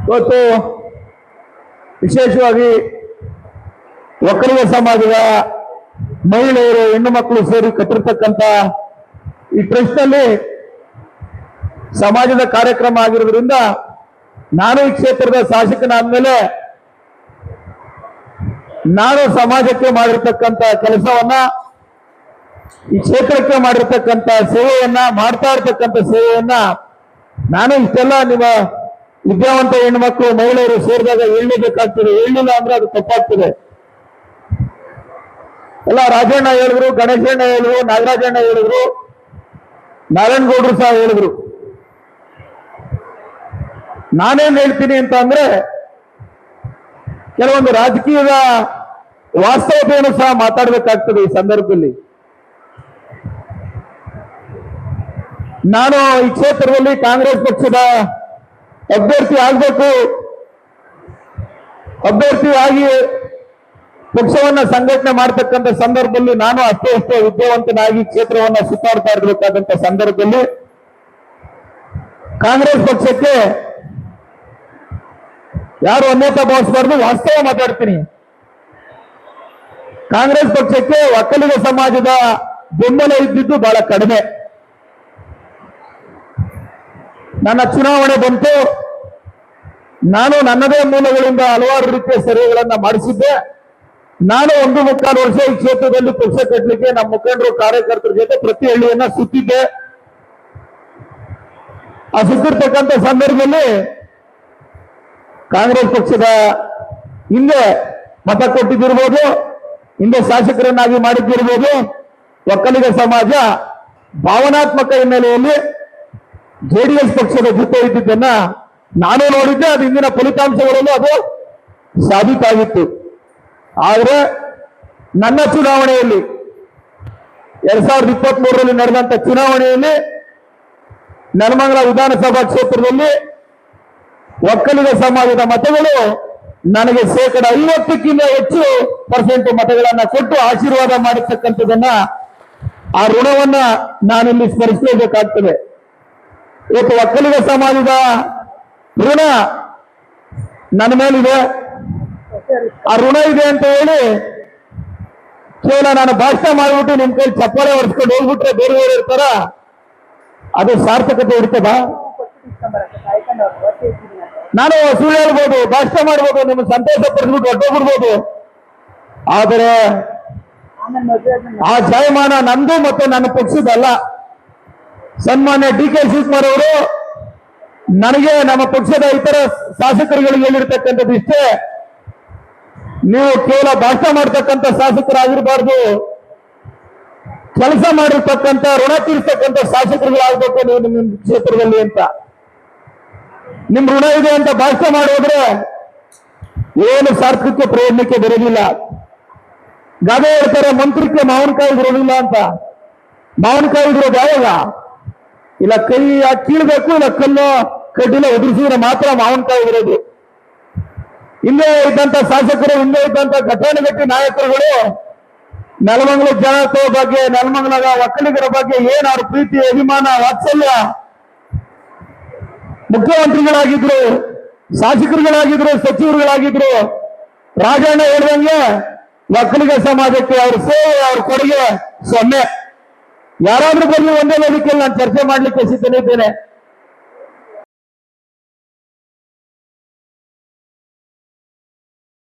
ಇವತ್ತು ವಿಶೇಷವಾಗಿ ಒಕ್ಕಲಿಗ ಸಮಾಜದ ಮಹಿಳೆಯರು ಹೆಣ್ಣು ಮಕ್ಕಳು ಸೇರಿ ಕಟ್ಟಿರ್ತಕ್ಕಂಥ ಈ ಟ್ರಸ್ಟ್ ನಲ್ಲಿ ಸಮಾಜದ ಕಾರ್ಯಕ್ರಮ ಆಗಿರೋದ್ರಿಂದ ನಾನು ಈ ಕ್ಷೇತ್ರದ ಶಾಸಕನಾದ್ಮೇಲೆ ನಾನು ಸಮಾಜಕ್ಕೆ ಮಾಡಿರ್ತಕ್ಕಂಥ ಕೆಲಸವನ್ನ, ಈ ಕ್ಷೇತ್ರಕ್ಕೆ ಮಾಡಿರ್ತಕ್ಕಂಥ ಸೇವೆಯನ್ನ, ಮಾಡ್ತಾ ಇರ್ತಕ್ಕಂಥ ಸೇವೆಯನ್ನ ನಾನು ಇಷ್ಟೆಲ್ಲ ನಿಮ್ಮ ವಿದ್ಯಾವಂತ ಹೆಣ್ಮಕ್ಳು ಮಹಿಳೆಯರು ಸೇರಿದಾಗ ಹೇಳಲೇಬೇಕಾಗ್ತದೆ. ಹೇಳಲಿಲ್ಲ ಅಂದ್ರೆ ಅದು ತಪ್ಪಾಗ್ತದೆ. ಎಲ್ಲ ರಾಜಣ್ಣ ಹೇಳಿದ್ರು, ಗಣೇಶಣ್ಣ ಹೇಳಿದ್ರು, ನಾಗರಾಜಣ್ಣ ಹೇಳಿದ್ರು, ನಾರಾಯಣಗೌಡರು ಸಹ ಹೇಳಿದ್ರು. ನಾನೇನ್ ಹೇಳ್ತೀನಿ ಅಂತ ಅಂದ್ರೆ ಕೆಲವೊಂದು ರಾಜಕೀಯದ ವಾಸ್ತವತೆಯನ್ನು ಸಹ ಮಾತಾಡಬೇಕಾಗ್ತದೆ. ಈ ಸಂದರ್ಭದಲ್ಲಿ ನಾನು ಈ ಕ್ಷೇತ್ರದಲ್ಲಿ ಕಾಂಗ್ರೆಸ್ ಪಕ್ಷದ ಅಭ್ಯರ್ಥಿ ಆಗಬೇಕು, ಅಭ್ಯರ್ಥಿ ಆಗಿ ಪಕ್ಷವನ್ನ ಸಂಘಟನೆ ಮಾಡತಕ್ಕಂಥ ಸಂದರ್ಭದಲ್ಲಿ ನಾನು ಅಷ್ಟೇ ವಿದ್ಯಾವಂತನಾಗಿ ಕ್ಷೇತ್ರವನ್ನ ಸುತ್ತಾಡ್ತಾ ಇರಬೇಕಾದಂತ ಸಂದರ್ಭದಲ್ಲಿ ಕಾಂಗ್ರೆಸ್ ಪಕ್ಷಕ್ಕೆ ಯಾರು ಅನ್ಯತಾ ಭಾವಿಸಬಾರ್ದು, ವಾಸ್ತವ ಮಾತಾಡ್ತೀನಿ. ಕಾಂಗ್ರೆಸ್ ಪಕ್ಷಕ್ಕೆ ಒಕ್ಕಲಿಗ ಸಮಾಜದ ಬೆಂಬಲ ಇದ್ದಿದ್ದು ಬಹಳ ಕಡಿಮೆ. ನನ್ನ ಚುನಾವಣೆ ಬಂತು, ನಾನು ನನ್ನದೇ ಮೂಲಗಳಿಂದ ಹಲವಾರು ರೀತಿಯ ಸರ್ವೆಗಳನ್ನ ಮಾಡಿಸಿದ್ದೆ. ನಾನು 1.25 ವರ್ಷ ಈ ಕ್ಷೇತ್ರದಲ್ಲಿ ಪಕ್ಷ ಕಟ್ಟಲಿಕ್ಕೆ ನಮ್ಮ ಮುಖಂಡರು ಕಾರ್ಯಕರ್ತರ ಜೊತೆ ಪ್ರತಿ ಹಳ್ಳಿಯನ್ನ ಸುತ್ತಿದ್ದೆ. ಆ ಸುತ್ತಿರ್ತಕ್ಕಂಥ ಸಂದರ್ಭದಲ್ಲಿ ಕಾಂಗ್ರೆಸ್ ಪಕ್ಷದ ಹಿಂದೆ ಮತ ಕೊಟ್ಟಿದ್ದಿರ್ಬೋದು, ಹಿಂದೆ ಶಾಸಕರನ್ನಾಗಿ ಮಾಡಿದ್ದಿರ್ಬೋದು. ಒಕ್ಕಲಿಗ ಸಮಾಜ ಭಾವನಾತ್ಮಕ ಹಿನ್ನೆಲೆಯಲ್ಲಿ ಜೆಡಿಎಸ್ ಪಕ್ಷದ ಜೊತೆ ಇದ್ದಿದ್ದನ್ನ ನಾನು ನೋಡಿದ್ದೆ. ಅದು ಇಂದಿನ ಫಲಿತಾಂಶಗಳಲ್ಲೂ ಅದು ಸಾಬೀತಾಗಿತ್ತು. ಆದರೆ ನನ್ನ ಚುನಾವಣೆಯಲ್ಲಿ 2023ರಲ್ಲಿ ನಡೆದಂತ ಚುನಾವಣೆಯಲ್ಲಿ ನೆಲಮಂಗಲ ವಿಧಾನಸಭಾ ಕ್ಷೇತ್ರದಲ್ಲಿ ಒಕ್ಕಲಿಗ ಸಮಾಜದ ಮತಗಳು ನನಗೆ 50%ಕ್ಕಿಂತ ಹೆಚ್ಚು ಮತಗಳನ್ನ ಕೊಟ್ಟು ಆಶೀರ್ವಾದ ಮಾಡಿರ್ತಕ್ಕಂಥದನ್ನ, ಆ ಋಣವನ್ನ ನಾನಿಲ್ಲಿ ಸ್ಮರಿಸಲೇಬೇಕಾಗ್ತದೆ. ಇವತ್ತು ಒಕ್ಕಲಿಗ ಸಮಾಜದ ಋಣ ನನ್ನ ಮೇಲಿದೆ. ಆ ಋಣ ಇದೆ ಅಂತ ಹೇಳಿ ಕೇವಲ ನಾನು ಭಾಷಣ ಮಾಡಿಬಿಟ್ಟು ನಿಮ್ ಕೈ ಚಪ್ಪಾಳೆ ಹೊಡೆಸ್ಕೊಂಡು ಹೋಗ್ಬಿಟ್ರೆ ಬೇರೆ ಬೇರೆ ಇರ್ತಾರ, ಅದು ಸಾರ್ಥಕತೆ ಇರ್ತದ? ನಾನು ಸುಳ್ಳು ಹೇಳ್ಬೋದು, ಭಾಷಣ ಮಾಡ್ಬೋದು, ನಿಮ್ಗೆ ಸಂತೋಷ ಪಡಿಸ್ಬಿಟ್ಟು ಹೊಟ್ಟೋಗ್ಬಿಡ್ಬೋದು. ಆದರೆ ಆ ಜಯಮಾನ ನಂದು ಮತ್ತು ನನ್ನ ಪಕ್ಷದಲ್ಲ. ಸನ್ಮಾನ್ಯ ಡಿ.ಕೆ. ಶಿವಕುಮಾರ್ ಅವರು ನನಗೆ ನಮ್ಮ ಪಕ್ಷದ ಇತರ ಶಾಸಕರುಗಳಿಗೆ ಹೇಳಿರ್ತಕ್ಕಂಥದ್ದು ಇಷ್ಟೇ: ನೀವು ಕೇವಲ ಭಾಷಣ ಮಾಡ್ತಕ್ಕಂಥ ಶಾಸಕರಾಗಿರಬಾರ್ದು, ಕೆಲಸ ಮಾಡಿರ್ತಕ್ಕಂಥ ಋಣ ತೀರಿಸ್ತಕ್ಕಂಥ ಶಾಸಕರುಗಳಾಗಬೇಕು ನೀವು ನಿಮ್ಮ ಕ್ಷೇತ್ರದಲ್ಲಿ ಅಂತ. ನಿಮ್ ಋಣ ಇದೆ ಅಂತ ಭಾಷಣ ಮಾಡೋದ್ರೆ ಏನು ಸಾರ್ಥಕ ಪ್ರಯೋಜನಕ್ಕೆ ಬರೋದಿಲ್ಲ. ಗಾದೆ ಹೇಳ್ತಾರೆ, ಮಂತ್ರಕ್ಕೆ ಮಾವಿನಕಾಯಿ ಇರೋದಿಲ್ಲ ಅಂತ. ಮಾವಿನಕಾಯಿ ಇರೋದು ಯಾವಾಗ? ಇಲ್ಲ ಕೈ ಕೀಳ್ಬೇಕು, ಇಲ್ಲ ಕಲ್ಲು ಕಡ್ಡಿನ ಉದುರಿಸಿದ್ರೆ ಮಾತ್ರ ಮಾವಿನಕಾಯಿ ಇರೋದು. ಹಿಂದೆ ಇದ್ದಂತ ಶಾಸಕರು, ಹಿಂದೆ ಇದ್ದಂತ ಘಟಾನುಘಟಿ ನಾಯಕರುಗಳು ನೆಲಮಂಗಲ ಜನತೆಯ ಬಗ್ಗೆ, ನೆಲಮಂಗಲದ ಒಕ್ಕಲಿಗರ ಬಗ್ಗೆ ಏನು ಅವ್ರ ಪ್ರೀತಿ, ಅಭಿಮಾನ, ವಾತ್ಸಲ್ಯ, ಮುಖ್ಯಮಂತ್ರಿಗಳಾಗಿದ್ರು, ಶಾಸಕರುಗಳಾಗಿದ್ರು, ಸಚಿವರುಗಳಾಗಿದ್ರು. ರಾಜಣ್ಣ ಹೇಳಿದಂಗೆ ಒಕ್ಕಲಿಗ ಸಮಾಜಕ್ಕೆ ಅವ್ರ ಸೇವೆ, ಅವ್ರ ಕೊಡುಗೆ 0. ಯಾರಾದ್ರೂ ಬರಲಿ ಒಂದೇ ವೇದಿಕೆಯಲ್ಲಿ ನಾನು ಚರ್ಚೆ ಮಾಡ್ಲಿಕ್ಕೆ ಸಿದ್ಧನಿದ್ದೇನೆ.